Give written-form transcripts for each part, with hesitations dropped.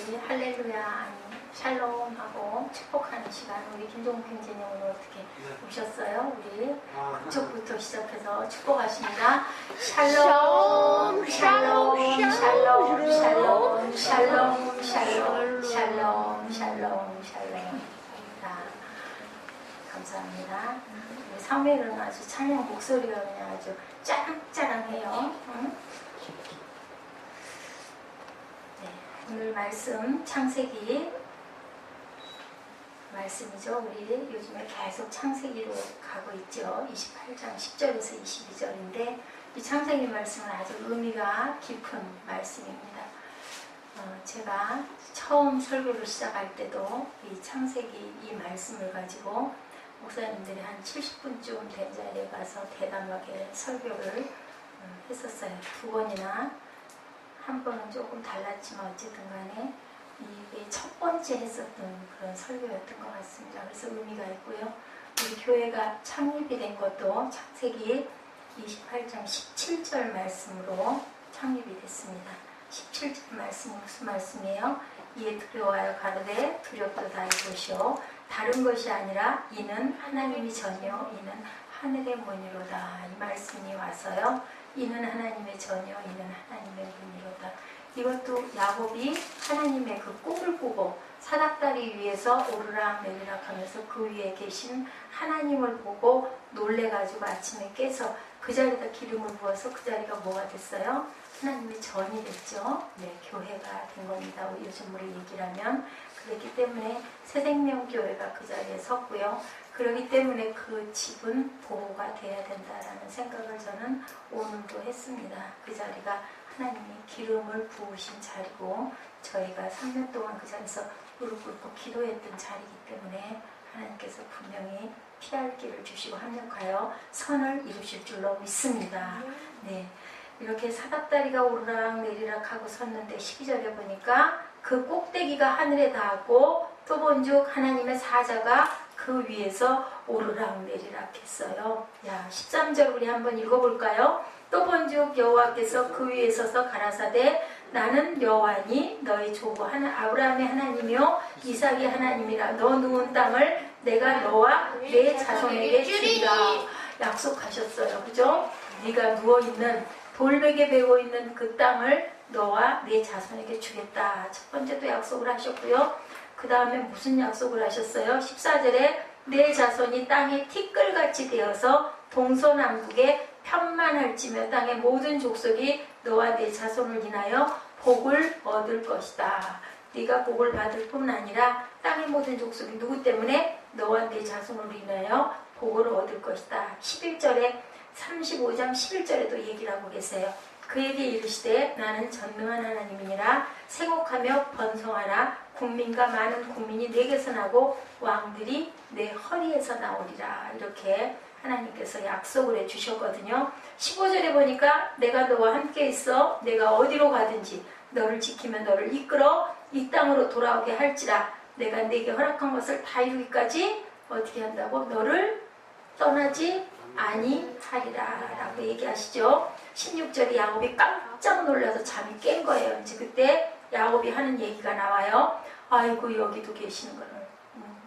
우리 할렐루야 아니 샬롬 하고 축복하는 시간. 우리 김종국 형제님 오늘 어떻게 오셨어요? 우리 그쪽부터 시작해서 축복하십니다. 샬롬 샬롬 샬롬 샬롬 샬롬 샬롬 샬롬 샬롬 샬롬. 감사합니다. 우리 상매는 아주 찬양 목소리가 그냥 아주 짜랑짜랑해요. 응? 네, 오늘 말씀 창세기 말씀이죠. 우리 요즘에 계속 창세기로 가고 있죠. 28장 10절에서 22절인데 이 창세기 말씀은 아주 의미가 깊은 말씀입니다. 제가 처음 설교를 시작할 때도 이 창세기 이 말씀을 가지고 목사님들이 한 70분쯤 된 자리에 가서 대담하게 설교를 했었어요. 2번이나 한 번은 조금 달랐지만 어쨌든 간에 이게 첫 번째 했었던 그런 설교였던 것 같습니다. 그래서 의미가 있고요. 우리 교회가 창립이 된 것도 창세기 28장 17절 말씀으로 창립이 됐습니다. 17절 말씀은 무슨 말씀이에요? 이에 두려워하여 가로되 두렵도다 이것이요 다른 것이 아니라 이는 하나님이 전혀 이는 하늘의 문이로다. 이 말씀이 와서요. 이는 하나님의 전혀 이는 하나님의 문이로다. 이것도 야곱이 하나님의 그 꿈을 꾸고 사닥다리 위에서 오르락 내리락 하면서 그 위에 계신 하나님을 보고 놀래가지고 아침에 깨서 그 자리에다 기름을 부어서 그 자리가 뭐가 됐어요? 하나님의 전이 됐죠. 네, 교회가 된 겁니다. 요즘으로 얘기를 하면. 그렇기 때문에 새생명교회가 그 자리에 섰고요. 그렇기 때문에 그 집은 보호가 돼야 된다라는 생각을 저는 오늘도 했습니다. 그 자리가 하나님이 기름을 부으신 자리고 저희가 3년 동안 그 자리에서 무릎 꿇고 기도했던 자리이기 때문에 하나님께서 분명히 피할 길을 주시고 합력하여 선을 이루실 줄로 믿습니다. 네, 이렇게 사닥다리가 오르락 내리락 하고 섰는데 12절에 보니까 그 꼭대기가 하늘에 닿았고 또 본즉 하나님의 사자가 그 위에서 오르락 내리락 했어요. 야, 13절 우리 한번 읽어볼까요? 또 본즉 여호와께서 그 위에 서서 가라사대 나는 여호와니 너희 조부 아브라함의 하나님이요 이삭의 하나님이라. 너 누운 땅을 내가 너와 내 자손에게 주리라 약속하셨어요. 그죠? 네가 누워있는 돌베개 베고 있는 그 땅을 너와 내 자손에게 주겠다. 첫 번째도 약속을 하셨고요. 그 다음에 무슨 약속을 하셨어요? 14절에 내 자손이 땅에 티끌같이 되어서 동서남북에 편만할지며 땅의 모든 족속이 너와 내 자손을 인하여 복을 얻을 것이다. 네가 복을 받을 뿐 아니라 땅의 모든 족속이 누구 때문에? 너와 내 자손을 인하여 복을 얻을 것이다. 11절에 35장 11절에도 얘기를 하고 계세요. 그에게 이르시되 나는 전능한 하나님이니라. 생옥하며 번성하라. 국민과 많은 국민이 내게서 나고 왕들이 내 허리에서 나오리라. 이렇게 하나님께서 약속을 해주셨거든요. 15절에 보니까 내가 너와 함께 있어 내가 어디로 가든지 너를 지키며 너를 이끌어 이 땅으로 돌아오게 할지라. 내가 내게 허락한 것을 다 이루기까지 어떻게 한다고? 너를 떠나지 아니하리라 라고 얘기하시죠. 16절에 야곱이 깜짝 놀라서 잠이 깬 거예요. 이제 그때 야곱이 하는 얘기가 나와요. 아이고 여기도 계시는 거는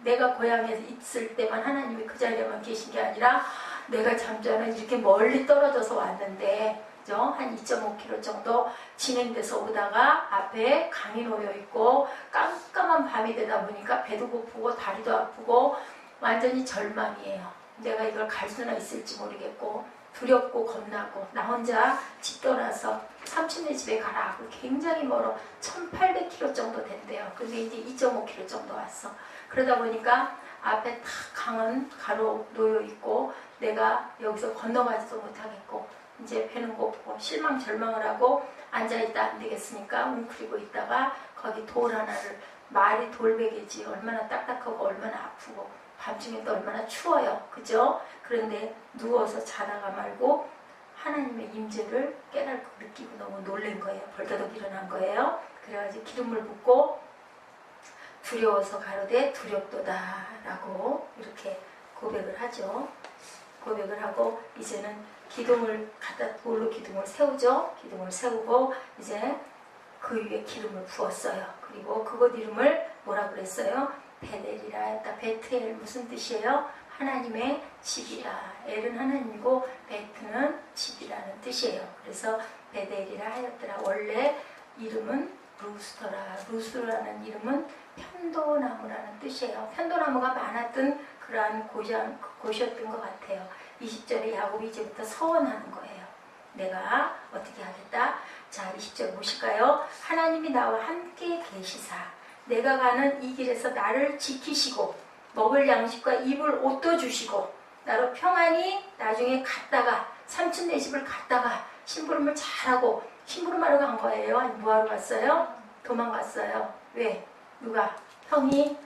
내가 고향에 있을 때만 하나님이 그 자리에만 계신 게 아니라 내가 잠자는 이렇게 멀리 떨어져서 왔는데 그죠? 한 2.5km 정도 진행돼서 오다가 앞에 강이 놓여 있고 깜깜한 밤이 되다 보니까 배도 고프고 다리도 아프고 완전히 절망이에요. 내가 이걸 갈 수나 있을지 모르겠고 두렵고 겁나고 나 혼자 집 떠나서 삼촌네 집에 가라 하고 굉장히 멀어 1800km 정도 된대요. 근데 이제 2.5km 정도 왔어. 그러다 보니까 앞에 다 강은 가로 놓여 있고 내가 여기서 건너가지도 못하겠고 이제 배는 고프고 실망 절망을 하고 앉아있다 안 되겠으니까 웅크리고 있다가 거기 돌 하나를 말이 돌베개지 얼마나 딱딱하고 얼마나 아프고 밤중에 또 얼마나 추워요. 그죠? 그런데 누워서 자다가 말고 하나님의 임재를 깨닫고 느끼고 너무 놀란 거예요. 벌떡 일어난 거예요. 그래가지고 기름을 붓고 두려워서 가로되 두렵도다 라고 이렇게 고백을 하죠. 고백을 하고 이제는 기둥을 갖다 돌로 기둥을 세우죠. 기둥을 세우고 이제 그 그 위에 기름을 부었어요. 그리고 그곳 이름을 뭐라 그랬어요? 베델이라 했다. 베트엘 무슨 뜻이에요? 하나님의 집이라. 엘은 하나님이고 베트는 집이라는 뜻이에요. 그래서 베델이라 하였더라. 원래 이름은 루스더라. 루스라는 이름은 편도나무라는 뜻이에요. 편도나무가 많았던 그러한 곳이었던 것 같아요. 20절에 야곱이 이제부터 서원하는 거예요. 내가 어떻게 하겠다? 자, 20절 보실까요? 하나님이 나와 함께 계시사 내가 가는 이 길에서 나를 지키시고 먹을 양식과 입을 옷도 주시고 나로 평안히 나중에 갔다가 삼촌네 집을 갔다가 심부름을 잘하고 심부름하러 간 거예요? 아니 뭐하러 갔어요? 도망갔어요. 왜? 누가? 형이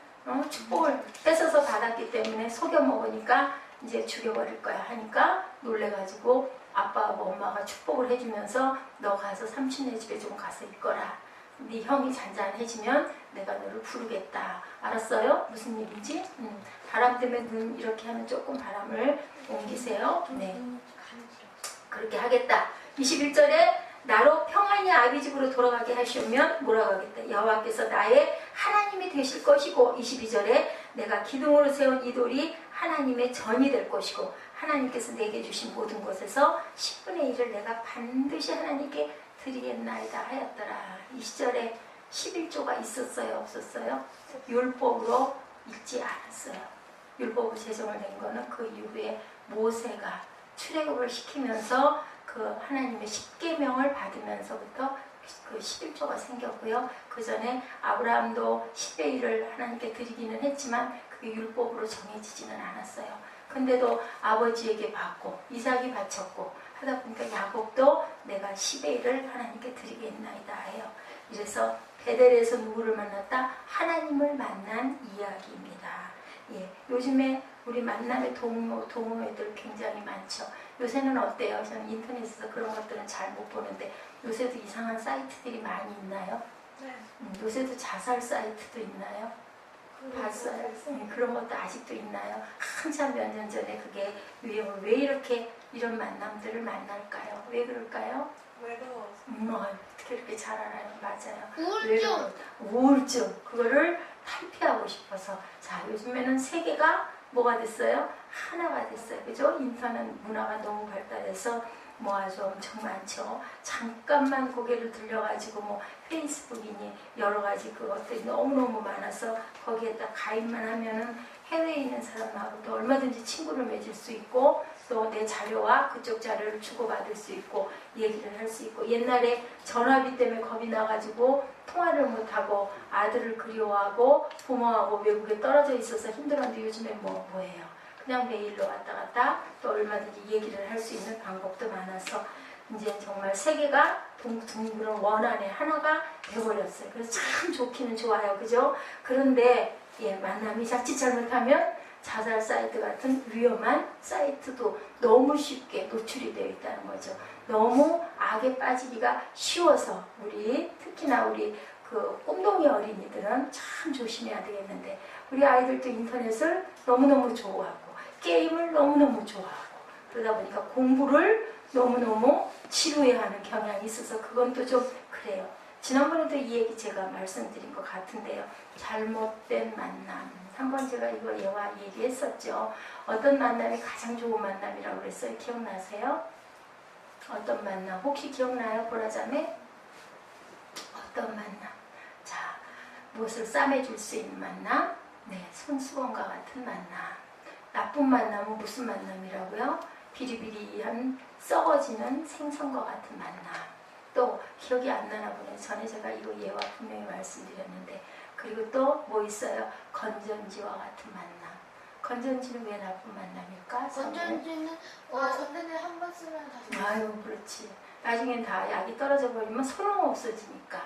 축복을 뺏어서 받았기 때문에 속여 먹으니까 이제 죽여버릴 거야 하니까 놀래가지고 아빠하고 엄마가 축복을 해주면서 너 가서 삼촌네 집에 좀 가서 있거라. 네 형이 잔잔해지면 내가 너를 부르겠다. 알았어요? 무슨 일인지? 바람 때문에 눈 이렇게 하면 조금 바람을 옮기세요. 네, 그렇게 하겠다. 21절에 나로 평안히 아비 집으로 돌아가게 하시면 뭐라고 하겠다. 여호와께서 나의 하나님이 되실 것이고 22절에 내가 기둥으로 세운 이 돌이 하나님의 전이 될 것이고 하나님께서 내게 주신 모든 것에서 10분의 1을 내가 반드시 하나님께 드리겠나이다 하였더라. 20절에 11조가 있었어요? 없었어요? 율법으로 읽지 않았어요. 율법을 제정을 낸 거는 그 이후에 모세가 출애굽을 시키면서 그 하나님의 십계명을 받으면서부터 그 11조가 생겼고요. 그 전에 아브라함도 10의 1을 하나님께 드리기는 했지만 그게 율법으로 정해지지는 않았어요. 근데도 아버지에게 받고 이삭이 바쳤고 하다 보니까 야곱도 내가 10의 1을 하나님께 드리겠나이다 해요. 그래서 베델에서 누구를 만났다? 하나님을 만난 이야기입니다. 예, 요즘에 우리 만남의 동호회들 굉장히 많죠. 요새는 어때요? 저는 인터넷에서 그런 것들은 잘 못 보는데 요새도 이상한 사이트들이 많이 있나요? 네. 요새도 자살 사이트도 있나요? 봤어요? 그런 것도 아직도 있나요? 한참 몇 년 전에 그게 유행을 왜 이렇게 이런 만남들을 만날까요? 왜 그럴까요? 외로워서. 어떻게 이렇게 잘 알아요? 맞아요. 우울증. 우울증. 그거를 탈피하고 싶어서. 자, 요즘에는 세계가 뭐가 됐어요? 하나가 됐어요. 그죠? 인터넷 문화가 너무 발달해서 뭐 아주 엄청 많죠. 잠깐만 고개를 들려가지고 뭐 페이스북이니 여러 가지 그것들이 너무너무 많아서 거기에다 가입만 하면은 해외에 있는 사람하고도 얼마든지 친구를 맺을 수 있고 또 내 자료와 그쪽 자료를 주고받을 수 있고 얘기를 할 수 있고 옛날에 전화비 때문에 겁이 나가지고 통화를 못하고 아들을 그리워하고 부모하고 외국에 떨어져 있어서 힘들었는데 요즘에 뭐예요? 그냥 메일로 왔다 갔다 또 얼마든지 얘기를 할 수 있는 방법도 많아서 이제 정말 세계가 둥그런 원 안에 하나가 되어버렸어요. 그래서 참 좋기는 좋아요. 그죠? 그런데 예, 만남이 자칫 잘못하면 자살 사이트 같은 위험한 사이트도 너무 쉽게 노출이 되어 있다는 거죠. 너무 악에 빠지기가 쉬워서 특히나 우리 그 꼼동이 어린이들은 참 조심해야 되겠는데 우리 아이들도 인터넷을 너무너무 좋아하고 게임을 너무너무 좋아하고 그러다 보니까 공부를 너무너무 지루해하는 경향이 있어서 그건 또 좀 그래요. 지난번에도 이 얘기 제가 말씀드린 것 같은데요. 잘못된 만남. 한번 제가 이거 얘기했었죠. 어떤 만남이 가장 좋은 만남이라고 그랬어요. 기억나세요? 어떤 만남? 혹시 기억나요? 보라자매? 어떤 만남? 자, 무엇을 싸매줄 수 있는 만남? 네, 손수건과 같은 만남. 나쁜 만남은 무슨 만남이라고요? 비리비리한 썩어지는 생선과 같은 만남. 또 기억이 안 나나 보네. 전에 제가 이거 예와 분명히 말씀드렸는데 그리고 또 뭐 있어요? 건전지와 같은 만남. 건전지는 왜 나쁜 만남일까? 건전지는 건전지 한 번 쓰면 다시. 아유, 그렇지. 나중엔 다 약이 떨어져 버리면 소용없어지니까.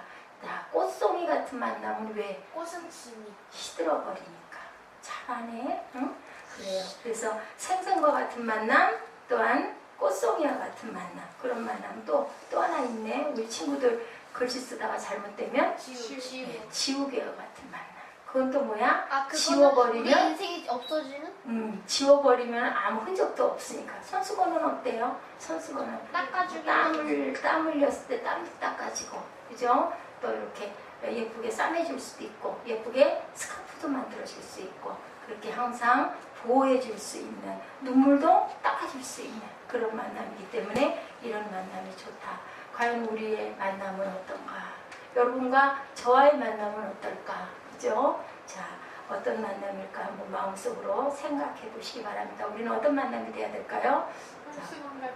꽃송이 같은 만남은 왜? 꽃은 지니. 시들어 버리니까. 잘하네. 응? 그래요. 그래서 생선과 같은 만남 또한 꽃송이와 같은 만남. 그런 만남 또 하나 있네. 우리 친구들 글씨 쓰다가 잘못되면 지우개와 같은 만남. 그건 또 뭐야? 우리 지워버리면 인생이 없어지는? 지워버리면 아무 흔적도 없으니까. 손수건은 어때요? 손수건은 닦아주기. 땀 흘렸을 때 땀도 닦아지고, 그죠? 또 이렇게 예쁘게 싸매줄 수도 있고 예쁘게 스카프도 만들어줄 수 있고 그렇게 항상 보호해 줄 수 있는 눈물도 닦아줄 수 있는 그런 만남이기 때문에 이런 만남이 좋다. 과연 우리의 만남은 어떤가? 여러분과 저와의 만남은 어떨까? 그죠? 자, 어떤 만남일까 한번 마음속으로 생각해 보시기 바랍니다. 우리는 어떤 만남이 돼야 될까요?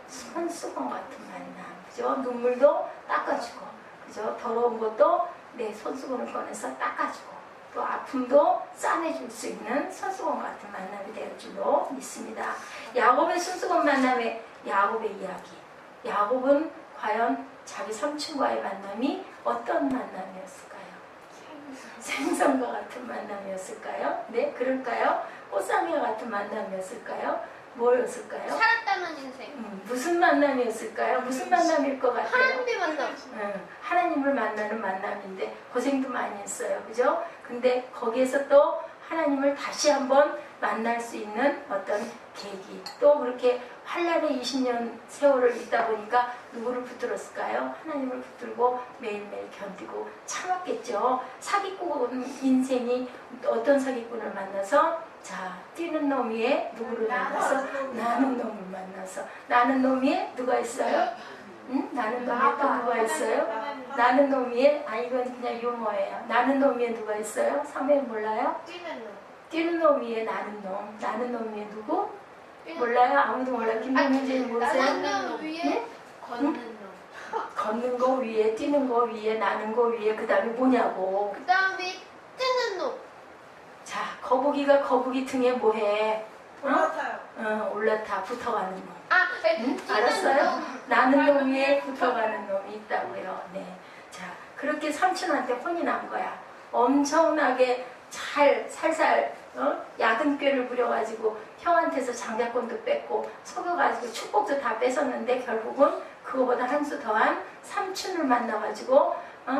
손수건 같은 만남. 그죠? 눈물도 닦아주고, 그죠? 더러운 것도 내 손수건을 꺼내서 닦아주고, 또 아픔도 싸매줄 수 있는 손수건 같은 만남이 될 줄로 믿습니다. 야곱의 손수건 만남의 야곱의 이야기. 야곱은 과연 자기 삼촌과의 만남이 어떤 만남이었을까요? 생선과 같은 만남이었을까요? 네, 그럴까요? 꽃사미와 같은 만남이었을까요? 뭐였을까요? 살았다는 인생. 무슨 만남이었을까요? 무슨 만남일 것 같아요? 하나님의 만남. 하나님을 만나는 만남인데 고생도 많이 했어요. 그죠? 근데 거기에서 또 하나님을 다시 한번 만날 수 있는 어떤 계기 또 그렇게 환란의 20년 세월을 있다 보니까 누구를 붙들었을까요? 하나님을 붙들고 매일매일 견디고 참았겠죠. 사기꾼 인생이 어떤 사기꾼을 만나서 자, 뛰는 놈 위에 누구를 만나서 나는 놈을 만나서 나는 놈 위에 누가 있어요? 응? 나는 놈 위에 또 누가 있어요? 나는 놈 위에 이건 그냥 유머예요. 나는 놈 위에 누가 있어요? 사무엘 몰라요? 뛰는 놈 위에 나는 놈 위에 누구? 몰라요? 아무도 몰라요? 김동현지는 모르세요? 나는 놈 위에 네? 걷는 놈. 걷는 거 위에 뛰는 거 위에 나는 거 위에 그 다음에 뭐냐고. 그 다음에 뜨는 놈. 자, 거북이가 거북이 등에 뭐해? 올라타요. 올라타 붙어가는 놈. 뛰는 알았어요? 놈. 나는 놈 위에 붙어가는 놈이 있다고요. 네. 자, 그렇게 삼촌한테 혼이 난 거야. 엄청나게 살살 야근꾀를 부려가지고 형한테서 장자권도 뺏고 속여가지고 축복도 다 뺏었는데 결국은 그거보다 한 수 더한 삼촌을 만나가지고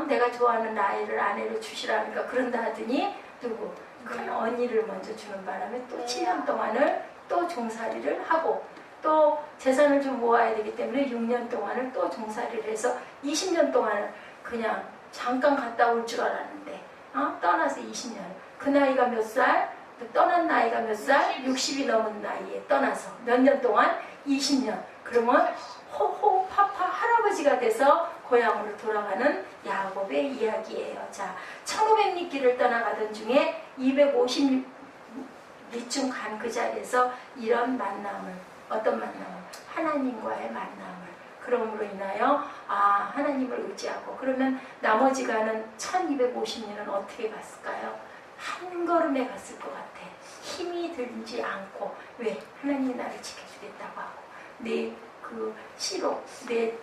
내가 좋아하는 아이를 아내로 주시라니까 그런다 하더니 누구? 그 언니를 먼저 주는 바람에 또 7년 동안을 또 종살이를 하고 또 재산을 좀 모아야 되기 때문에 6년 동안을 또 종살이를 해서 20년 동안을 그냥 잠깐 갔다 올 줄 알았는데 떠나서 20년 그 나이가 몇 살? 떠난 나이가 몇 살? 60이 넘은 나이에 떠나서 몇 년 동안? 20년. 그러면 호호 파파 할아버지가 돼서 고향으로 돌아가는 야곱의 이야기예요. 자, 1500리길을 떠나가던 중에 250리쯤 간 그 자리에서 이런 만남을 어떤 만남을? 하나님과의 만남을 그럼으로 인하여 하나님을 의지하고 그러면 나머지 가는 1250년은 어떻게 갔을까요? 한 걸음에 갔을 것 같아. 힘이 들지 않고 왜? 하나님이 나를 지켜주겠다고 하고 내 그 씨로 내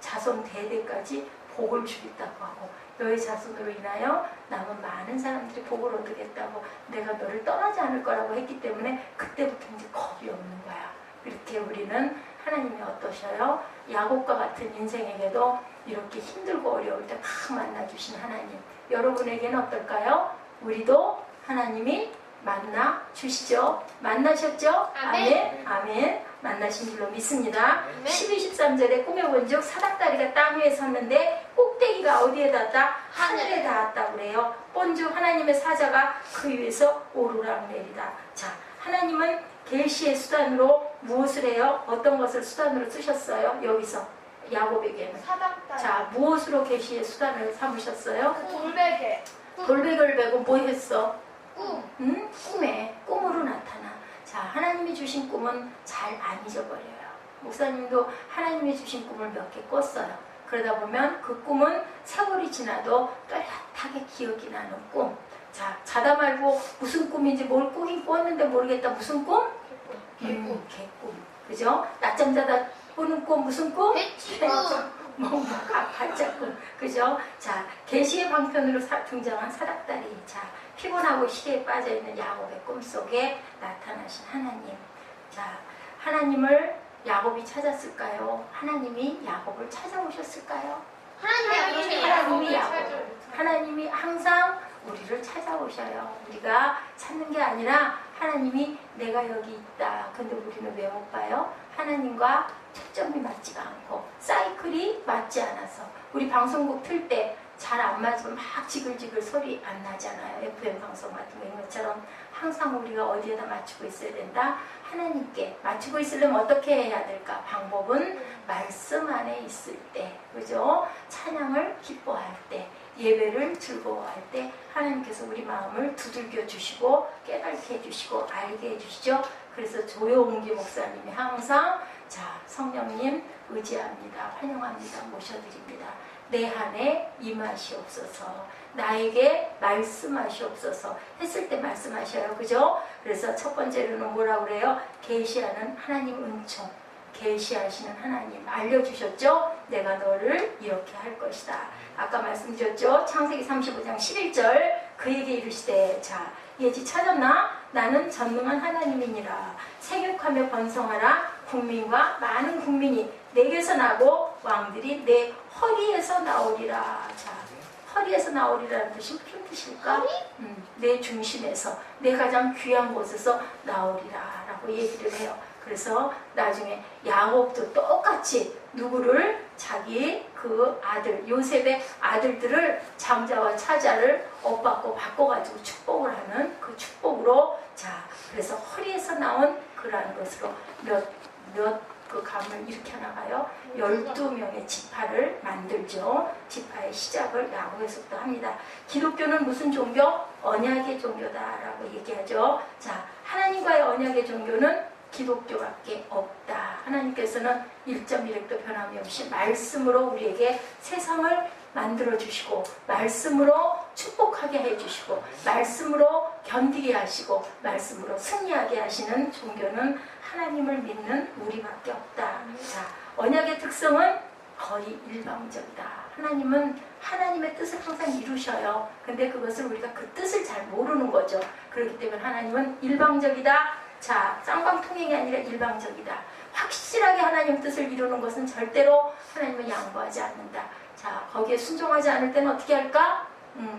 자손 대대까지 복을 주겠다고 하고 너의 자손으로 인하여 남은 많은 사람들이 복을 얻겠다고 내가 너를 떠나지 않을 거라고 했기 때문에 그때부터 이제 겁이 없는 거야. 이렇게 우리는 하나님이 어떠셔요? 야곱과 같은 인생에게도 이렇게 힘들고 어려울 때 막 만나주신 하나님 여러분에게는 어떨까요? 우리도 하나님이 만나 주시죠. 만나셨죠? 아멘. 아멘. 만나신 줄로 믿습니다. 12, 13절에 꿈에 본즉 사닥다리가 땅 위에 섰는데 꼭대기가 어디에 닿았다? 하늘에 닿았다 그래요. 본즉 하나님의 사자가 그 위에서 오르락내리다. 자, 하나님은 계시의 수단으로 무엇을 해요? 어떤 것을 수단으로 쓰셨어요? 여기서 야곱에게는. 사닥다리. 자, 무엇으로 계시의 수단을 삼으셨어요? 돌베개. 돌베개를 베고 뭐 했어? 꿈. 꿈에 꿈으로 나타나. 자, 하나님이 주신 꿈은 잘 안 잊어버려요. 목사님도 하나님이 주신 꿈을 몇 개 꿨어요. 그러다 보면 그 꿈은 세월이 지나도 또렷하게 기억이 나는 꿈. 자, 자다 말고 무슨 꿈인지 뭘 꾸긴 꿨는데 모르겠다. 무슨 꿈? 개꿈. 그죠? 낮잠 자다 꾸는 꿈 무슨 꿈? 배치꿈. 발자꿈. 그죠? 자, 계시의 방편으로 등장한 사닥다리. 자, 피곤하고 시대에 빠져있는 야곱의 꿈속에 나타나신 하나님. 자, 하나님을 야곱이 찾았을까요? 하나님이 야곱을 찾아오셨을까요? 하나님이 항상 우리를 찾아오셔요. 우리가 찾는 게 아니라 하나님이 내가 여기 있다. 근데 우리는 왜 못 봐요? 하나님과 초점이 맞지가 않고 사이클이 맞지 않아서 우리 방송국 틀 때 잘 안 맞으면 막 지글지글 소리 안 나잖아요. FM 방송 같은 거. 이런 것처럼 항상 우리가 어디에다 맞추고 있어야 된다. 하나님께 맞추고 있으려면 어떻게 해야 될까? 방법은 말씀 안에 있을 때, 그죠? 찬양을 기뻐할 때, 예배를 즐거워할 때 하나님께서 우리 마음을 두들겨 주시고 깨닫게 해주시고 알게 해주시죠. 그래서 조용기 목사님이 항상 자, 성령님 의지합니다. 환영합니다. 모셔드립니다. 내 안에 임하시옵소서. 나에게 말씀하시옵소서 했을 때 말씀하셔요. 그죠? 그래서 첫 번째로는 뭐라고 그래요? 계시하는 하나님 은총. 계시하시는 하나님 알려주셨죠? 내가 너를 이렇게 할 것이다. 아까 말씀드렸죠? 창세기 35장 11절 그에게 이르시되 자 예지 찾았나? 나는 전능한 하나님이니라. 생육하며 번성하라. 국민과 많은 국민이 내게서 나고 왕들이 내 허리에서 나오리라. 자, 허리에서 나오리라는 뜻이 무슨 뜻일까? 내 중심에서 내 가장 귀한 곳에서 나오리라 라고 얘기를 해요. 그래서 나중에 야곱도 똑같이 누구를 자기 그 아들 요셉의 아들들을 장자와 차자를 엇받고 바꿔가지고 축복을 하는 그 축복으로 자 그래서 허리에서 나온 그러한 것으로 몇 그 감을 일으켜 나가요. 12명의 지파를 만들죠. 지파의 시작을 야곱에서부터 합니다. 기독교는 무슨 종교? 언약의 종교다라고 얘기하죠. 자 하나님과의 언약의 종교는 기독교밖에 없다. 하나님께서는 1.1획도 변함이 없이 말씀으로 우리에게 세상을 만들어주시고 말씀으로 축복하게 해주시고 말씀으로 견디게 하시고 말씀으로 승리하게 하시는 종교는 하나님을 믿는 우리밖에 없다. 자, 언약의 특성은 거의 일방적이다. 하나님은 하나님의 뜻을 항상 이루셔요. 근데 그것을 우리가 그 뜻을 잘 모르는 거죠. 그렇기 때문에 하나님은 일방적이다. 자, 쌍방통행이 아니라 일방적이다. 확실하게 하나님 뜻을 이루는 것은 절대로 하나님은 양보하지 않는다. 자, 거기에 순종하지 않을 때는 어떻게 할까?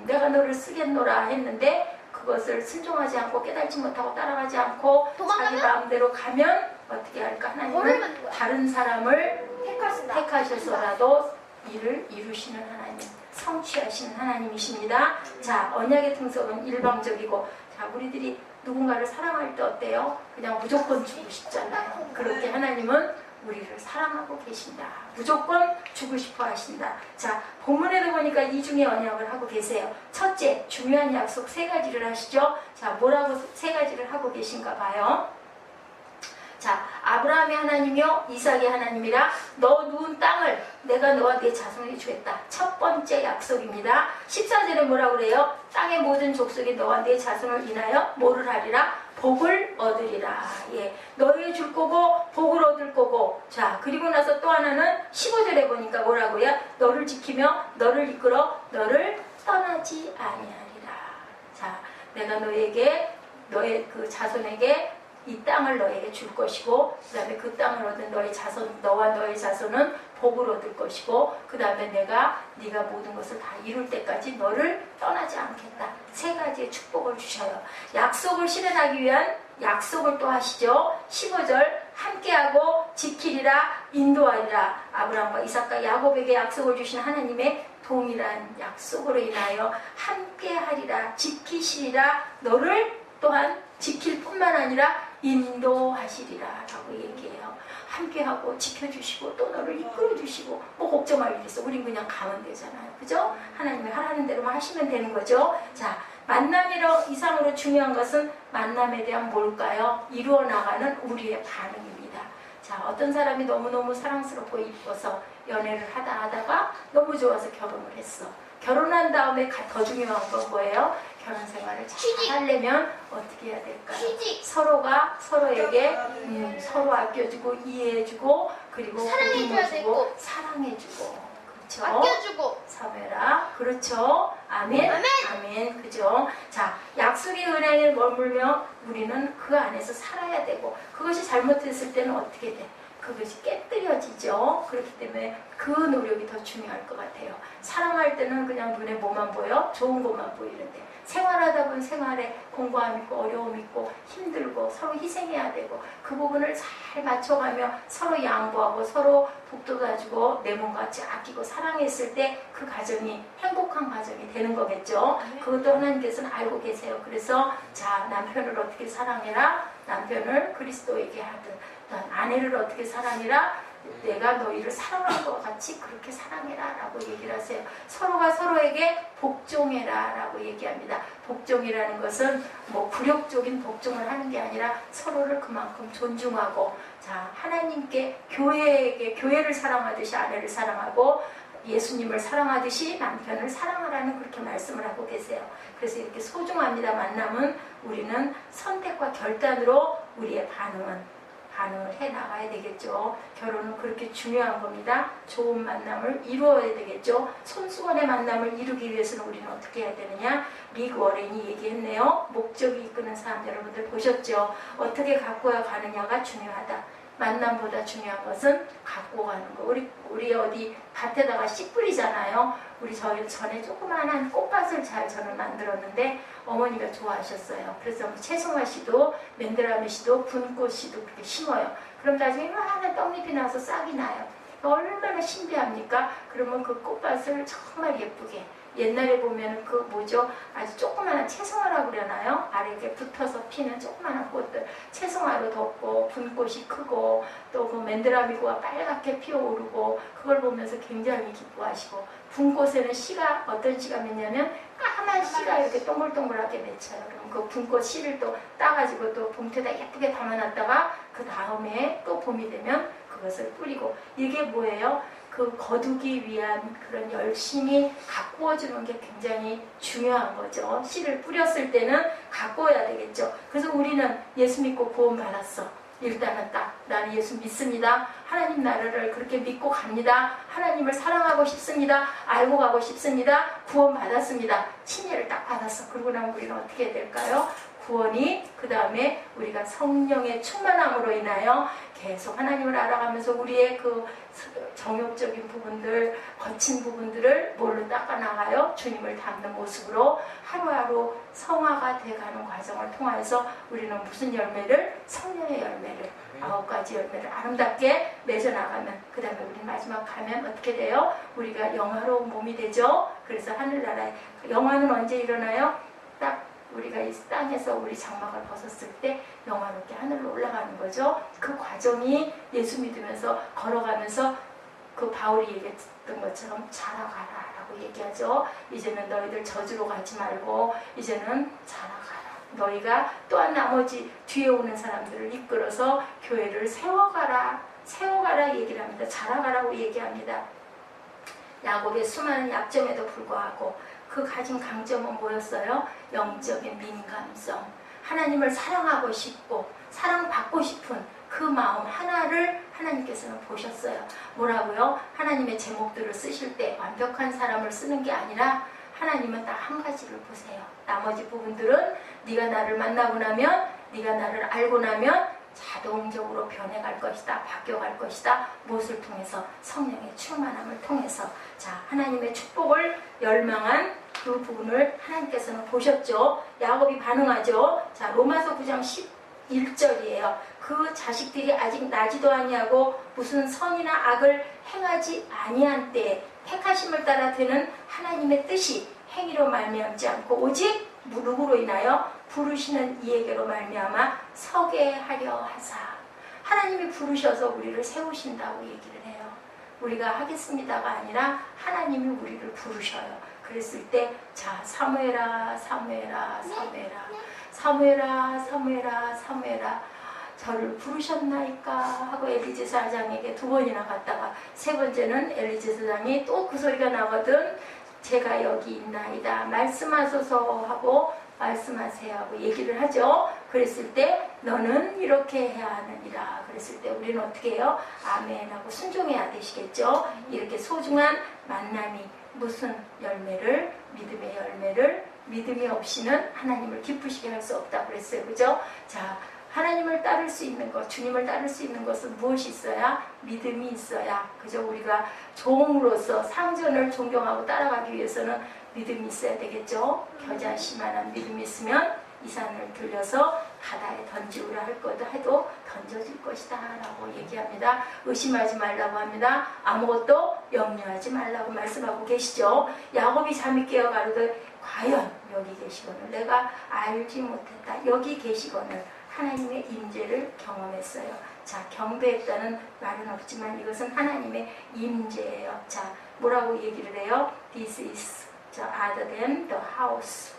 내가 너를 쓰겠노라 했는데 그것을 순종하지 않고 깨닫지 못하고 따라가지 않고 자기 마음대로 가면 어떻게 할까? 하나님은 다른 사람을 택하셔서라도 일을 이루시는 하나님, 성취하시는 하나님이십니다. 자, 언약의 특성은 일방적이고 자, 우리들이 누군가를 사랑할 때 어때요? 그냥 무조건 주고 싶잖아요. 그렇게 하나님은 우리를 사랑하고 계신다. 무조건 주고 싶어 하신다. 자, 본문에도 보니까 이중의 언약을 하고 계세요. 첫째, 중요한 약속 3가지를 하시죠. 자, 뭐라고 3가지를 하고 계신가 봐요. 자, 아브라함의 하나님이요 이삭의 하나님이라 너 누운 땅을 내가 너와 네 자손에게 주겠다. 첫 번째 약속입니다. 14절에 뭐라고 그래요? 땅의 모든 족속이 너와 네 자손을 인하여 뭐를 하리라? 복을 얻으리라. 예, 너희 줄 거고 복을 얻을 거고. 자, 그리고 나서 또 하나는 15절에 보니까 뭐라고요? 너를 지키며 너를 이끌어 너를 떠나지 아니하리라. 자, 내가 너에게 너의 그 자손에게 이 땅을 너에게 줄 것이고 그 다음에 그 땅을 얻은 너의 자손, 너와 너의 자손은 복을 얻을 것이고 그 다음에 내가 네가 모든 것을 다 이룰 때까지 너를 떠나지 않겠다. 3가지의 축복을 주셔요. 약속을 실현하기 위한 약속을 또 하시죠. 15절 함께하고 지키리라 인도하리라. 아브라함과 이삭과 야곱에게 약속을 주신 하나님의 동일한 약속으로 인하여 함께하리라 지키시리라. 너를 또한 지킬 뿐만 아니라 인도하시리라 라고 얘기해요. 함께하고 지켜주시고 또 너를 이끌어주시고 뭐 걱정할 일 있어. 우린 그냥 가면 되잖아요. 그죠? 하나님이 하라는 대로만 하시면 되는 거죠. 자, 만남이로 이상으로 중요한 것은 만남에 대한 뭘까요? 이루어 나가는 우리의 반응입니다. 자, 어떤 사람이 너무너무 사랑스럽고 이뻐서 연애를 하다가 너무 좋아서 결혼을 했어. 결혼한 다음에 더 중요한 건 뭐예요? 결혼 생활을 잘 하려면 어떻게 해야 될까요? 서로가 서로에게 서로 아껴주고 이해해주고 그리고 사랑해주고 사랑해주고 그렇죠? 아껴주고 사회라 그렇죠? 아멘. 아멘. 그죠? 자, 약속의 은혜에 머물며 우리는 그 안에서 살아야 되고 그것이 잘못됐을 때는 어떻게 돼? 그것이 깨뜨려지죠. 그렇기 때문에 그 노력이 더 중요할 것 같아요. 사랑할 때는 그냥 눈에 뭐만 보여? 좋은 것만 보이는데 생활하다 보면 생활에 공고함 있고 어려움 있고 힘들고 서로 희생해야 되고 그 부분을 잘 맞춰가며 서로 양보하고 서로 북돋아주고 내 몸같이 아끼고 사랑했을 때 그 가정이 행복한 가정이 되는 거겠죠. 그것도 하나님께서는 알고 계세요. 그래서 자, 남편을 어떻게 사랑해라, 남편을 그리스도에게 하듯 아내를 어떻게 사랑해라, 내가 너희를 사랑한 것 같이 그렇게 사랑해라 라고 얘기를 하세요. 서로가 서로에게 복종해라 라고 얘기합니다. 복종이라는 것은 뭐 굴욕적인 복종을 하는 게 아니라 서로를 그만큼 존중하고, 자, 하나님께 교회에게 교회를 사랑하듯이 아내를 사랑하고 예수님을 사랑하듯이 남편을 사랑하라는 그렇게 말씀을 하고 계세요. 그래서 이렇게 소중합니다. 만남은 우리는 선택과 결단으로 우리의 반응을 해 나가야 되겠죠. 결혼은 그렇게 중요한 겁니다. 좋은 만남을 이루어야 되겠죠. 손수건의 만남을 이루기 위해서는 우리는 어떻게 해야 되느냐? 릭 워렌이 얘기했네요. 목적이 이끄는 삶, 여러분들 보셨죠? 어떻게 갖고 가느냐가 중요하다. 만남보다 중요한 것은 갖고 가는 거. 우리 어디 밭에다가 씨 뿌리잖아요. 우리 저희 전에 조그마한 꽃밭을 저는 만들었는데 어머니가 좋아하셨어요. 그래서 채송화 씨도 맨드라미 씨도 분꽃 씨도 그렇게 심어요. 그럼 나중에 하나 떡잎이 나서 싹이 나요. 얼마나 신비합니까? 그러면 그 꽃밭을 정말 예쁘게, 옛날에 보면 그 뭐죠? 아주 조그마한 채송화라고 그러나요? 아래 이렇게 붙어서 피는 조그마한 꽃들, 채송화로 덮고 분꽃이 크고 또 그 맨드라미가 빨갛게 피어오르고 그걸 보면서 굉장히 기뻐하시고, 분꽃에는 씨가 어떤 씨가 맺냐면 까만 씨가 이렇게 동글동글하게 맺혀요. 그럼 그 분꽃 씨를 또 따가지고 또 봉투에다 예쁘게 담아놨다가 그 다음에 또 봄이 되면 그것을 뿌리고, 이게 뭐예요? 그 거두기 위한 그런 열심히 가꾸어주는 게 굉장히 중요한 거죠. 씨를 뿌렸을 때는 가꾸어야 되겠죠. 그래서 우리는 예수 믿고 구원 받았어. 일단은 딱 나는 예수 믿습니다. 하나님 나라를 그렇게 믿고 갑니다. 하나님을 사랑하고 싶습니다. 알고 가고 싶습니다. 구원 받았습니다. 침례를 딱 받았어. 그러고 나면 우리는 어떻게 해야 될까요? 구원이 그 다음에 우리가 성령의 충만함으로 인하여 계속 하나님을 알아가면서 우리의 그 정욕적인 부분들, 거친 부분들을 뭘로 닦아나가요? 주님을 닮는 모습으로 하루하루 성화가 돼가는 과정을 통해서 우리는 무슨 열매를? 성령의 열매를, 9가지 열매를 아름답게 맺어나가면, 그 다음에 우리 마지막 가면 어떻게 돼요? 우리가 영화로운 몸이 되죠. 그래서 하늘나라에 영화는 언제 일어나요? 딱 우리가 이 땅에서 우리 장막을 벗었을 때 영화롭게 하늘로 올라가는 거죠. 그 과정이 예수 믿으면서 걸어가면서 그 바울이 얘기했던 것처럼 자라가라 라고 얘기하죠. 이제는 너희들 저주로 가지 말고 이제는 자라가라. 너희가 또한 나머지 뒤에 오는 사람들을 이끌어서 교회를 세워가라 얘기를 합니다. 자라가라고 얘기합니다. 야곱의 수많은 약점에도 불구하고 그 가진 강점은 뭐였어요? 영적인 민감성, 하나님을 사랑하고 싶고 사랑받고 싶은 그 마음 하나를 하나님께서는 보셨어요. 뭐라고요? 하나님의 제목들을 쓰실 때 완벽한 사람을 쓰는 게 아니라 하나님은 딱 한 가지를 보세요. 나머지 부분들은 네가 나를 만나고 나면, 네가 나를 알고 나면 자동적으로 변해갈 것이다. 바뀌어갈 것이다. 무엇을 통해서? 성령의 충만함을 통해서. 자, 하나님의 축복을 열망한 그 부분을 하나님께서는 보셨죠. 야곱이 반응하죠. 자, 로마서 9장 11절이에요. 그 자식들이 아직 나지도 아니하고 무슨 선이나 악을 행하지 아니한 때에 택하심을 따라 되는 하나님의 뜻이 행위로 말미암지 않고 오직 누구로 인하여? 부르시는 이에게로 말미암아 서게 하려 하사. 하나님이 부르셔서 우리를 세우신다고 얘기를 해요. 우리가 하겠습니다가 아니라 하나님이 우리를 부르셔요. 그랬을 때 자, 사무엘아 사무엘아 사무엘아 사무엘아 사무엘아 사무엘아 저를 부르셨나이까 하고 엘리 제사장에게 2번이나 갔다가 3번째는 엘리 제사장이 또 그 소리가 나거든. 제가 여기 있나이다 말씀하소서 하고 말씀하세요 하고 얘기를 하죠. 그랬을 때 너는 이렇게 해야 하느니라. 그랬을 때 우리는 어떻게 해요? 아멘 하고 순종해야 되시겠죠. 이렇게 소중한 만남이 무슨 열매를? 믿음의 열매를, 믿음이 없이는 하나님을 기쁘시게 할 수 없다고 그랬어요. 그죠? 자, 하나님을 따를 수 있는 것, 주님을 따를 수 있는 것은 무엇이 있어야? 믿음이 있어야. 그저 우리가 종으로서 상전을 존경하고 따라가기 위해서는 믿음이 있어야 되겠죠. 겨자씨만한 믿음이 있으면 이 산을 들려서 바다에 던지우라 할 것도 해도 던져질 것이다 라고 얘기합니다. 의심하지 말라고 합니다. 아무것도 염려하지 말라고 말씀하고 계시죠. 야곱이 잠이 깨어 가로되 과연 여기 계시거늘 내가 알지 못했다. 여기 계시거늘 하나님의 임재를 경험했어요. 자, 경배했다는 말은 없지만 이것은 하나님의 임재예요. 자, 뭐라고 얘기를 해요? This is other than the house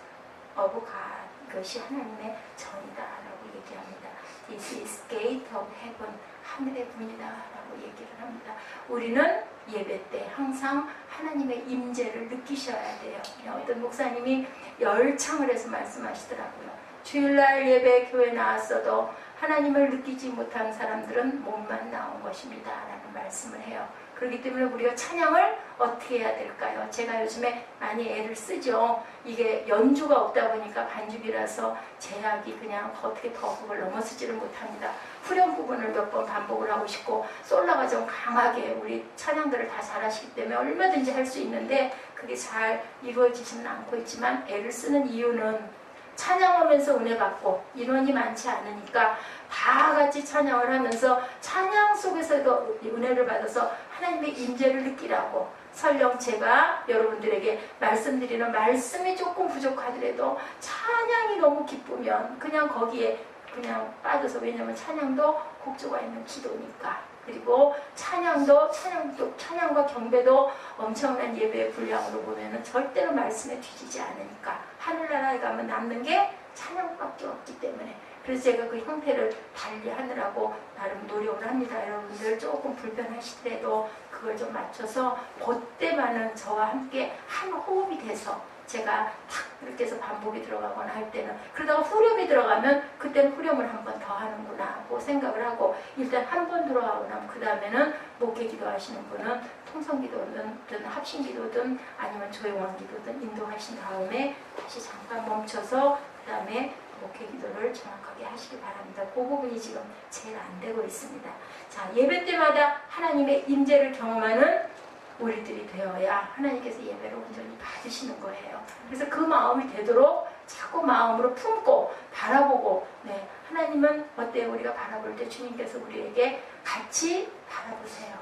of God. 이것이 하나님의 전이다 라고 얘기합니다. This is gate of heaven. 하늘의 문이다 라고 얘기를 합니다. 우리는 예배 때 항상 하나님의 임재를 느끼셔야 돼요. 어떤 목사님이 열창을 해서 말씀하시더라고요. 주일날 예배 교회 나왔어도 하나님을 느끼지 못한 사람들은 몸만 나온 것입니다 라는 말씀을 해요. 그렇기 때문에 우리가 찬양을 어떻게 해야 될까요? 제가 요즘에 많이 애를 쓰죠. 이게 연주가 없다 보니까 반주기라서 제약이 그냥 어떻게 더 그걸 넘어서지를 못합니다. 후렴 부분을 몇 번 반복을 하고 싶고 솔라가 좀 강하게 우리 찬양들을 다 잘하시기 때문에 얼마든지 할 수 있는데 그게 잘 이루어지지는 않고 있지만 애를 쓰는 이유는 찬양하면서 은혜 받고 인원이 많지 않으니까 다 같이 찬양을 하면서 찬양 속에서도 은혜를 받아서 하나님의 임재를 느끼라고 설령 제가 여러분들에게 말씀드리는 말씀이 조금 부족하더라도 찬양이 너무 기쁘면 그냥 거기에 그냥 빠져서 왜냐하면 찬양도 곡조가 있는 기도니까 그리고 찬양과 경배도 엄청난 예배의 분량으로 보면은 절대로 말씀에 뒤지지 않으니까 하늘나라에 가면 남는 게 찬양밖에 없기 때문에 그래서 제가 그 형태를 달리 하느라고 나름 노력을 합니다. 여러분들 조금 불편하시더라도 그걸 좀 맞춰서 그때만은 저와 함께 한 호흡이 돼서 제가 탁 이렇게 해서 반복이 들어가거나 할 때는 그러다가 후렴이 들어가면 그때는 후렴을 한 번 더 하는구나 하고 생각을 하고 일단 한 번 들어가고 나면 그 다음에는 목회 기도하시는 분은 통성기도든 합심기도든 아니면 조용한 기도든 인도하신 다음에 다시 잠깐 멈춰서 그 다음에 목회 기도를 정확하게 하시기 바랍니다. 그 부분이 지금 제일 안 되고 있습니다. 자, 예배 때마다 하나님의 임재를 경험하는 우리들이 되어야 하나님께서 예배를 온전히 받으시는 거예요. 그래서 그 마음이 되도록 자꾸 마음으로 품고 바라보고 네, 하나님은 어때요? 우리가 바라볼 때 주님께서 우리에게 같이 바라보세요.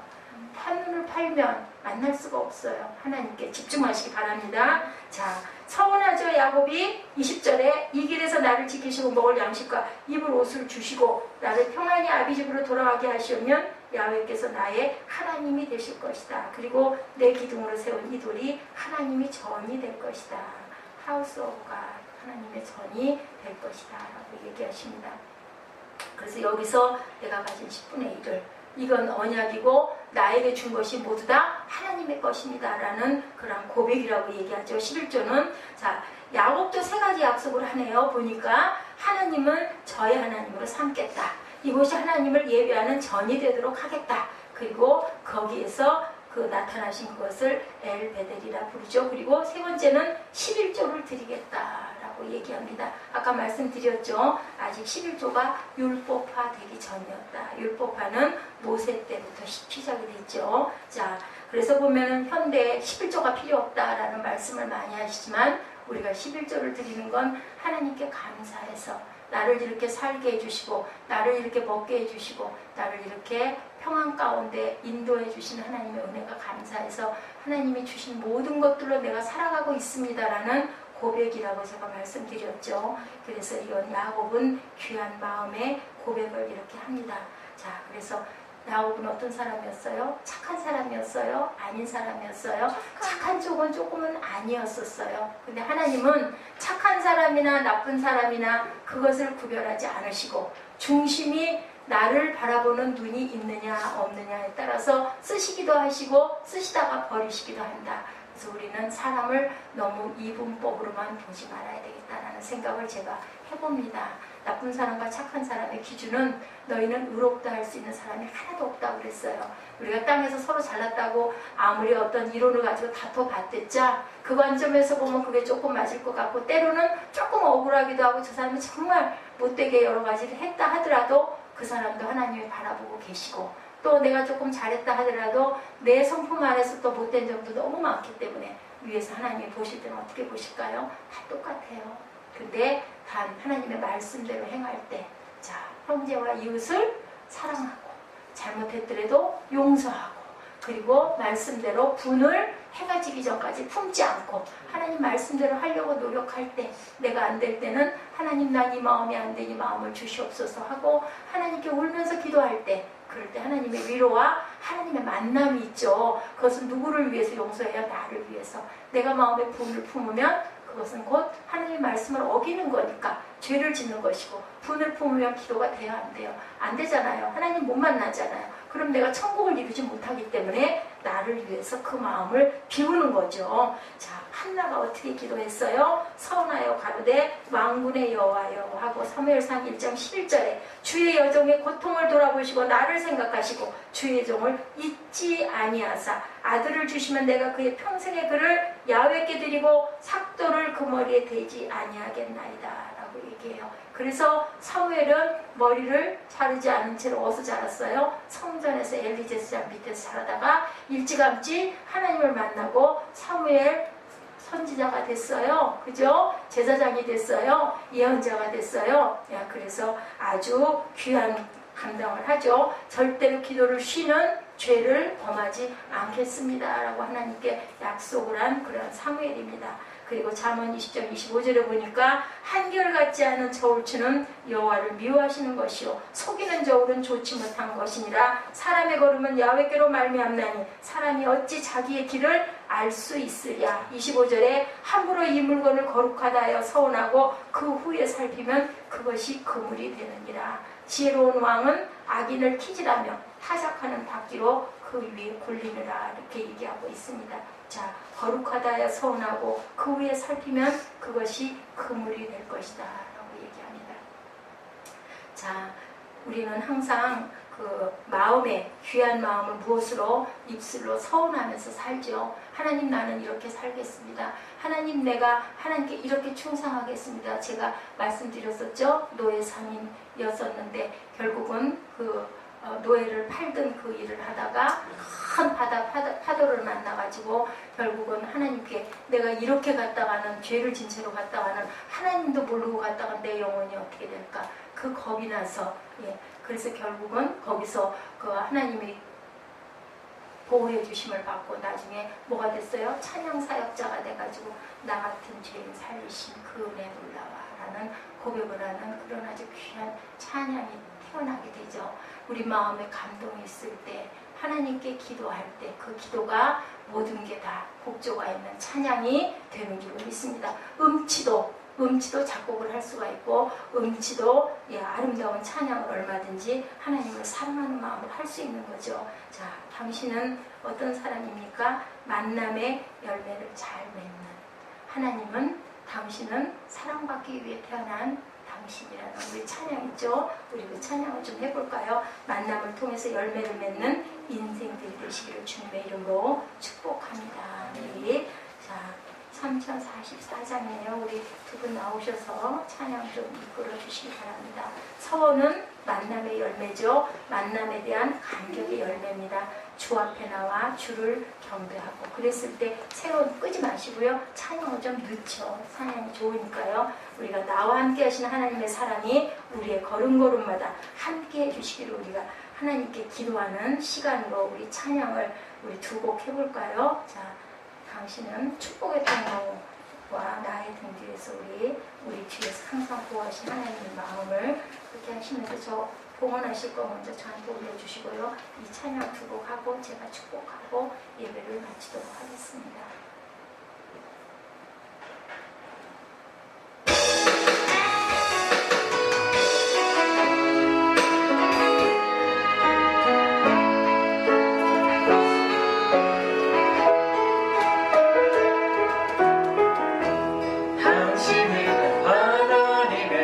한눈을 팔면 만날 수가 없어요. 하나님께 집중하시기 바랍니다. 자, 서운하죠? 야곱이 20절에 이 길에서 나를 지키시고 먹을 양식과 입을 옷을 주시고 나를 평안히 아비 집으로 돌아가게 하시면 야훼께서 나의 하나님이 되실 것이다. 그리고 내 기둥으로 세운 이 돌이 하나님이 전이 될 것이다. 하우스 오브 갓, 하나님의 전이 될 것이다 라고 얘기하십니다. 그래서 여기서 내가 가진 10분의 1을 이건 언약이고 나에게 준 것이 모두 다 하나님의 것입니다 라는 그런 고백이라고 얘기하죠. 11조는 자, 야곱도 세 가지 약속을 하네요. 보니까 하나님은 저의 하나님으로 삼겠다. 이곳이 하나님을 예배하는 전이 되도록 하겠다. 그리고 거기에서 그 나타나신 그것을 엘베델이라 부르죠. 그리고 세 번째는 11조를 드리겠다라고 얘기합니다. 아까 말씀드렸죠. 아직 11조가 율법화되기 전이었다. 율법화는 모세 때부터 시작이 됐죠. 자, 그래서 보면은 현대에 11조가 필요 없다라는 말씀을 많이 하시지만 우리가 11조를 드리는 건 하나님께 감사해서 나를 이렇게 살게 해주시고 나를 이렇게 먹게 해주시고 나를 이렇게 평안 가운데 인도해 주신 하나님의 은혜가 감사해서 하나님이 주신 모든 것들로 내가 살아가고 있습니다라는 고백이라고 제가 말씀드렸죠. 그래서 이건 야곱은 귀한 마음에 고백을 이렇게 합니다. 자, 그래서 야곱은 어떤 사람이었어요? 착한 사람이었어요? 아닌 사람이었어요? 착한 쪽은 조금은 아니었었어요. 근데 하나님은 착한 사람이나 나쁜 사람이나 그것을 구별하지 않으시고 중심이 나를 바라보는 눈이 있느냐 없느냐에 따라서 쓰시기도 하시고 쓰시다가 버리시기도 한다. 그래서 우리는 사람을 너무 이분법으로만 보지 말아야 되겠다라는 생각을 제가 해봅니다. 나쁜 사람과 착한 사람의 기준은 너희는 의롭다 할 수 있는 사람이 하나도 없다고 그랬어요. 우리가 땅에서 서로 잘났다고 아무리 어떤 이론을 가지고 다퉈봤댔자 그 관점에서 보면 그게 조금 맞을 것 같고, 때로는 조금 억울하기도 하고 저 사람이 정말 못되게 여러 가지를 했다 하더라도 그 사람도 하나님을 바라보고 계시고, 또 내가 조금 잘했다 하더라도 내 성품 안에서 또 못된 점도 너무 많기 때문에 위에서 하나님이 보실 때는 어떻게 보실까요? 다 똑같아요. 근데 단 하나님의 말씀대로 행할 때, 자, 형제와 이웃을 사랑하고 잘못했더라도 용서하고, 그리고 말씀대로 분을 해가 지기 전까지 품지 않고 하나님 말씀대로 하려고 노력할 때, 내가 안 될 때는 하나님 난 이 마음이 안 되니 마음을 주시옵소서 하고 하나님께 울면서 기도할 때, 그럴 때 하나님의 위로와 하나님의 만남이 있죠. 그것은 누구를 위해서 용서해야? 나를 위해서. 내가 마음에 분을 품으면 그것은 곧 하나님의 말씀을 어기는 거니까 죄를 짓는 것이고, 분을 품으면 기도가 돼야 안 돼요. 안 되잖아요. 하나님 못 만나잖아요. 그럼 내가 천국을 이루지 못하기 때문에 나를 위해서 그 마음을 비우는 거죠. 자, 한나가 어떻게 기도했어요? 서원하여 가로되 만군의 여호와여 하고 사무엘상 1장 11절에 주의 여종의 고통을 돌아보시고 나를 생각하시고 주의 종을 잊지 아니하사 아들을 주시면 내가 그의 평생의 그를 야훼께 드리고 삭도를 그 머리에 대지 아니하겠나이다 라고 얘기해요. 그래서 사무엘은 머리를 자르지 않은 채로 어디서 자랐어요? 성전에서 엘리제스장 밑에서 자라다가 일찌감치 하나님을 만나고 사무엘 선지자가 됐어요. 그죠? 제사장이 됐어요. 예언자가 됐어요. 야, 그래서 아주 귀한 감당을 하죠. 절대로 기도를 쉬는 죄를 범하지 않겠습니다 라고 하나님께 약속을 한 그런 사무엘입니다. 그리고 잠언 20장 25절에 보니까 한결같지 않은 저울추는 여호와를 미워하시는 것이요 속이는 저울은 좋지 못한 것이니라. 사람의 걸음은 야훼께로 말미암나니 사람이 어찌 자기의 길을 알 수 있으랴. 25절에 함부로 이 물건을 거룩하다 하여 서운하고 그 후에 살피면 그것이 그물이 되느니라. 지혜로운 왕은 악인을 키질하며 타작하는 바퀴로 그 위에 굴리느라 이렇게 얘기하고 있습니다. 자, 거룩하다 하여 서운하고 그 후에 살피면 그것이 그물이 될 것이다 라고 얘기합니다. 자, 우리는 항상 그 마음에 귀한 마음을 무엇으로? 입술로 서운하면서 살죠. 하나님 나는 이렇게 살겠습니다. 하나님 내가 하나님께 이렇게 충성하겠습니다. 제가 말씀드렸었죠. 노예 상인이었었는데 결국은 그 노예를 팔던 그 일을 하다가 큰 파도를 만나가지고 결국은 하나님께 내가 이렇게 갔다가는 죄를 진 채로 갔다가는 하나님도 모르고 갔다가 내 영혼이 어떻게 될까? 그 겁이 나서 그래서 결국은 거기서 그 하나님이 보호해 주심을 받고 나중에 뭐가 됐어요? 찬양 사역자가 돼가지고 나 같은 죄인 살리신 그 은혜 놀라와라는 고백을 하는 그런 아주 귀한 찬양이 태어나게 되죠. 우리 마음에 감동이 있을 때 하나님께 기도할 때 그 기도가 모든 게 다 곡조가 있는 찬양이 되는 줄로 믿습니다. 음치도 작곡을 할 수가 있고 음치도 아름다운 찬양을 얼마든지 하나님을 사랑하는 마음으로 할 수 있는 거죠. 자, 당신은 어떤 사람입니까? 만남의 열매를 잘 맺는 하나님은 당신은 사랑받기 위해 태어난 당신이라는 우리 찬양 있죠? 우리 그 찬양을 좀 해볼까요? 만남을 통해서 열매를 맺는 인생들이 되시기를 주님의 이름으로 축복합니다. 우리 자 3044장이에요. 우리 두 분 나오셔서 찬양 좀 이끌어 주시기 바랍니다. 서원은 만남의 열매죠. 만남에 대한 감격의 열매입니다. 주 앞에 나와 주를 경배하고 그랬을 때 새로운 끄지 마시고요. 찬양을 좀 늦죠. 찬양이 좋으니까요. 우리가 나와 함께 하시는 하나님의 사랑이 우리의 걸음걸음마다 함께 해주시기를 우리가 하나님께 기도하는 시간으로 우리 찬양을 우리 두 곡 해볼까요? 자, 당신은 축복의 통로와 나의 등 뒤에서 우리 뒤에서 항상 보호하신 하나님의 마음을 그렇게 하시면서 저 봉헌하실 거 먼저 저한테 올려주시고요. 이 찬양 두 곡 하고 제가 축복하고 예배를 마치도록 하겠습니다. 당신은 하나님의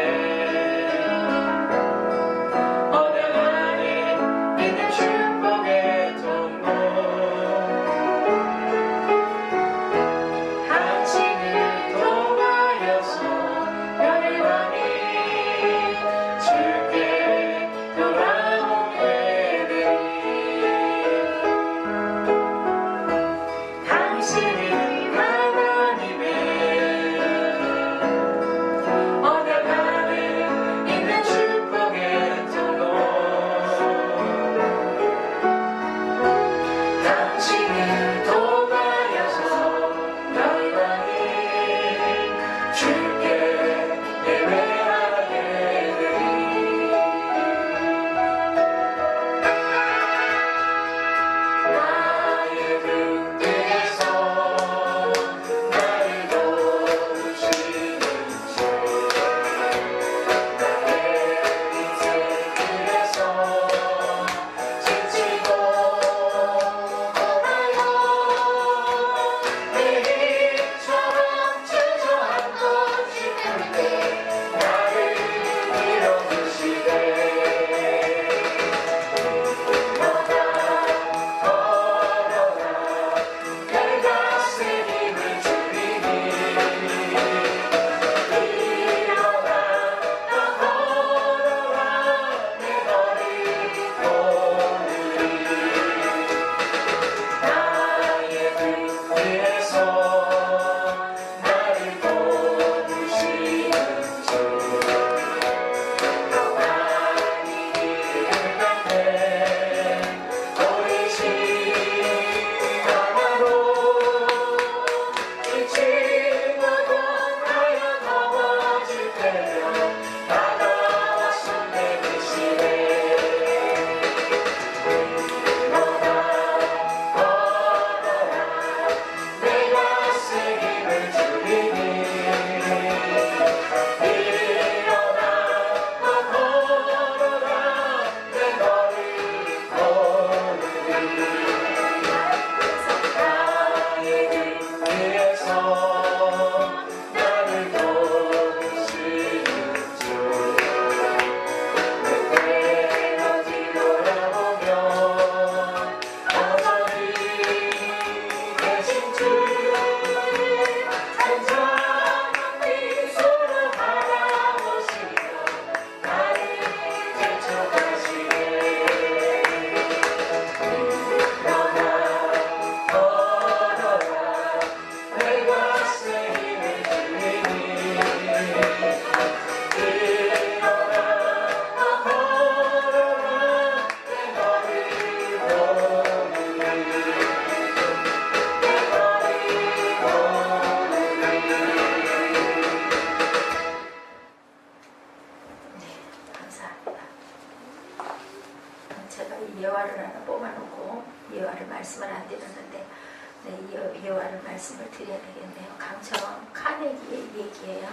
예화를 말씀을 드려야 되겠네요. 강처럼 카네기의 얘기예요.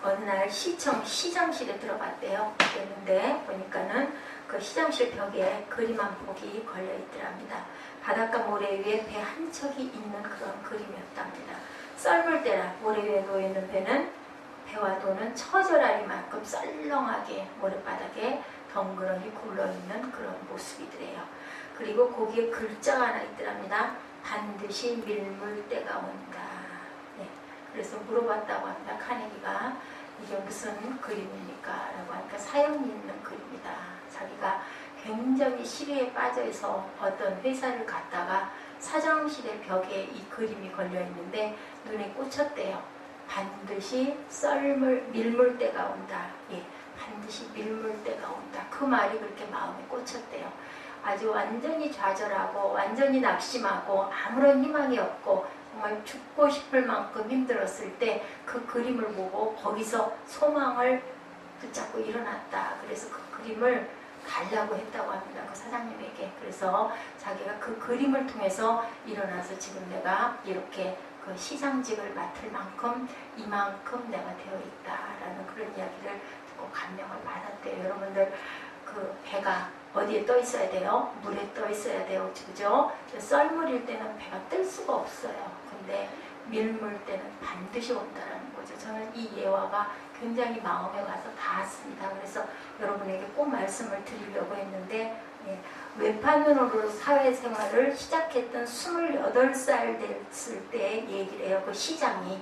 어느 날 시장실에 들어갔대요. 그랬는데 보니까는 그 시장실 벽에 그림 한 폭이 걸려 있더랍니다. 바닷가 모래 위에 배 한 척이 있는 그런 그림이었답니다. 썰물 때라 모래 위에 놓여있는 배는 배와 도는 처절하리만큼 썰렁하게 모래바닥에 덩그러니 굴러있는 그런 모습이더래요. 그리고 거기에 글자가 하나 있더랍니다. 반드시 밀물 때가 온다. 네. 그래서 물어봤다고 합니다. 카네기가 이게 무슨 그림입니까? 라고 하니까 사연이 있는 그림이다. 자기가 굉장히 시리에 빠져서 어떤 회사를 갔다가 사장실의 벽에 이 그림이 걸려 있는데 눈에 꽂혔대요. 반드시 밀물 때가 온다. 예, 반드시 밀물 때가 온다. 그 말이 그렇게 마음에 꽂혔대요. 아주 완전히 좌절하고 완전히 낙심하고 아무런 희망이 없고 정말 죽고 싶을 만큼 힘들었을 때 그 그림을 보고 거기서 소망을 붙잡고 일어났다. 그래서 그 그림을 달라고 했다고 합니다. 그 사장님에게. 그래서 자기가 그 그림을 통해서 일어나서 지금 내가 이렇게 그 시장직을 맡을 만큼 이만큼 내가 되어 있다라는 그런 이야기를 듣고 감명을 받았대요. 여러분들 그 배가 어디에 떠 있어야 돼요? 물에 떠 있어야 돼요. 그죠? 썰물일 때는 배가 뜰 수가 없어요. 근데 밀물 때는 반드시 온다라는 거죠. 저는 이 예화가 굉장히 마음에 와서 닿았습니다. 그래서 여러분에게 꼭 말씀을 드리려고 했는데 외판으로 사회생활을 시작했던 28살 됐을 때 얘기를 해요. 그 시장이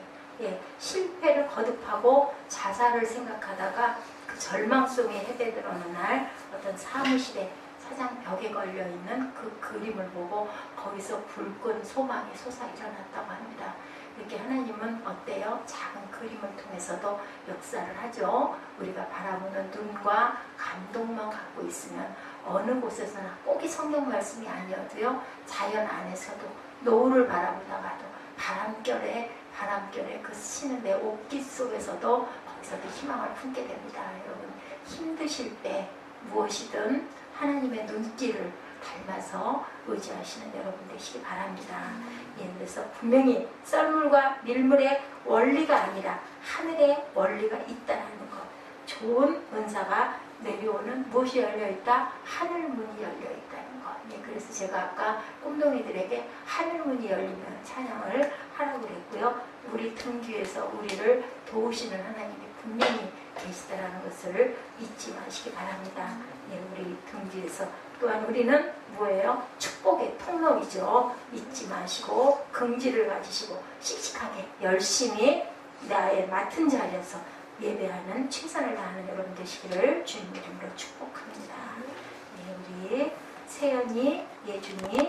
실패를 거듭하고 자살을 생각하다가 그 절망 속에 헤매들 어느 날 어떤 사무실에 사장 벽에 걸려있는 그 그림을 보고 거기서 불끈 소망이 솟아 일어났다고 합니다. 이렇게 하나님은 어때요? 작은 그림을 통해서도 역사를 하죠. 우리가 바라보는 눈과 감동만 갖고 있으면 어느 곳에서나 꼭 이 성경 말씀이 아니어도요. 자연 안에서도 노을을 바라보다가도 바람결에 그 스치는 내 옷깃 속에서도 거기서도 희망을 품게 됩니다. 여러분 힘드실 때 무엇이든 하나님의 눈길을 닮아서 의지하시는 여러분 되시기 바랍니다. 그래서 분명히 썰물과 밀물의 원리가 아니라 하늘의 원리가 있다는 것. 좋은 은사가 내려오는 무엇이 열려있다? 하늘문이 열려있다는 것. 그래서 제가 아까 꿈동이들에게 하늘문이 열리면 찬양을 하라고 그랬고요. 우리 등 뒤에서 우리를 도우시는 하나님이 분명히 계시다라는 것을 잊지 마시기 바랍니다. 우리 등 뒤에서 또한 우리는 뭐예요? 축복의 통로이죠. 잊지 마시고 긍지를 가지시고 씩씩하게 열심히 나의 맡은 자리에서 예배하는 최선을 다하는 여러분 되시기를 주님 이름으로 축복합니다. 우리 세연이, 예준이